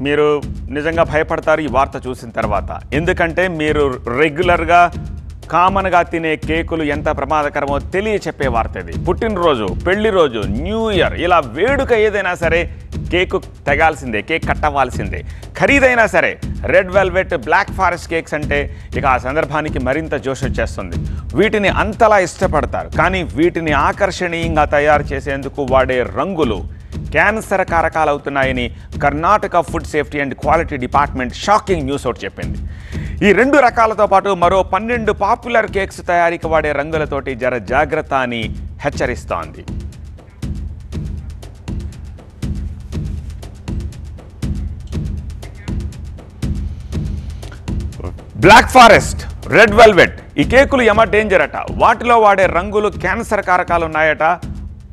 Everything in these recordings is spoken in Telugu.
మీరు నిజంగా భయపడతారు ఈ వార్త చూసిన తర్వాత. ఎందుకంటే మీరు రెగ్యులర్గా కామన్గా తినే కేకులు ఎంత ప్రమాదకరమో తెలియచెప్పే వార్త ఇది. పుట్టినరోజు, పెళ్లి రోజు, న్యూ ఇయర్, ఇలా వేడుక ఏదైనా సరే కేకు తెగాల్సిందే, కేక్ కట్టవలసిందే. ఖరీదైనా సరే red velvet, black forest cakes అంటే ఇక ఆ సందర్భానికి మరింత జోష్ వచ్చేస్తుంది. వీటిని అంతలా ఇష్టపడతారు. కానీ వీటిని ఆకర్షణీయంగా తయారు చేసేందుకు వాడే రంగులు క్యాన్సర్ కారకాలవుతున్నాయని Karnataka food safety and quality department shocking news ఒకటి చెప్పింది. ఈ 2 రకాలతో పాటు మరో 12 పాపులర్ కేక్స్ తయారీకి వాడే రంగులతోటి జాగ్రత్త అని హెచ్చరిస్తోంది. బ్లాక్ ఫారెస్ట్, రెడ్ వెల్వెట్, ఈ కేకులు యమ డేంజర్ అట. వాటిలో వాడే రంగులు క్యాన్సర్ కారకాలు ఉన్నాయట.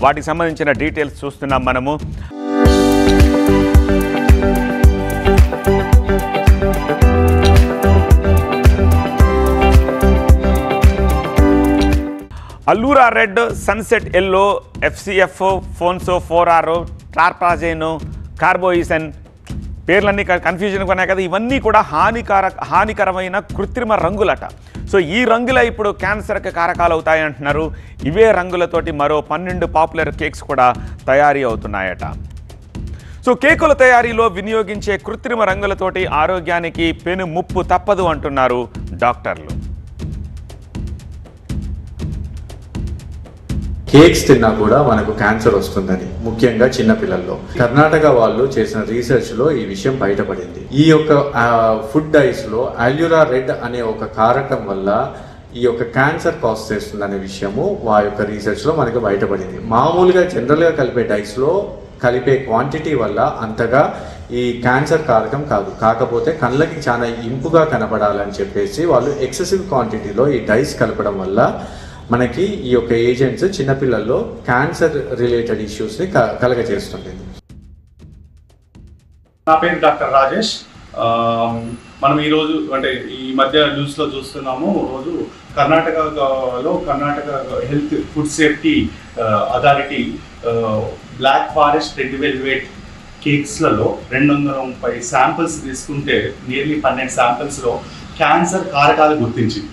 వాటికి సంబంధించిన డీటెయిల్స్ చూస్తున్నాం మనము. Allura red, sunset yellow, FCF, ponceau 4R, tartrazine, carmoisine, పేర్లన్నీ కన్ఫ్యూజన్గా ఉన్నాయి కదా. ఇవన్నీ కూడా హానికరమైన కృత్రిమ రంగులట. సో ఈ రంగులే ఇప్పుడు క్యాన్సర్కి కారకాలు అవుతాయి అంటున్నారు. ఇవే రంగులతోటి మరో 12 పాపులర్ కేక్స్ కూడా తయారీ అవుతున్నాయట. సో కేకుల తయారీలో వినియోగించే కృత్రిమ రంగులతోటి ఆరోగ్యానికి పెను ముప్పు తప్పదు అంటున్నారు డాక్టర్లు. కేక్స్ తిన్నా కూడా మనకు క్యాన్సర్ వస్తుందని, ముఖ్యంగా చిన్నపిల్లల్లో. కర్ణాటక వాళ్ళు చేసిన రీసెర్చ్ లో ఈ విషయం బయటపడింది. ఈ యొక్క ఫుడ్ డైస్ లో అల్యూరా రెడ్ అనే ఒక కారకం వల్ల ఈ యొక్క క్యాన్సర్ కాజ్ చేస్తుందనే విషయము ఆ యొక్క రీసెర్చ్ లో మనకు బయటపడింది. మామూలుగా జనరల్ గా కలిపే డైస్ లో కలిపే క్వాంటిటీ వల్ల అంతగా ఈ క్యాన్సర్ కారకం కాదు. కాకపోతే కళ్ళకి చాలా ఇంపుగా కనపడాలని చెప్పేసి వాళ్ళు ఎక్సెసివ్ క్వాంటిటీలో ఈ డైస్ కలపడం వల్ల మనకి ఈ యొక్క ఏజెంట్స్ చిన్నపిల్లల్లో క్యాన్సర్ రిలేటెడ్ ఇష్యూస్ని కలగజేస్తుంది. నా పేరు డాక్టర్ రాజేష్. మనం ఈరోజు అంటే ఈ మధ్య న్యూస్లో చూస్తున్నాము. రోజు Karnataka health food safety authority black forest, red velvet కేక్స్లలో 230 శాంపిల్స్ తీసుకుంటే నియర్లీ 12 శాంపిల్స్లో క్యాన్సర్ కారకాలు గుర్తించింది.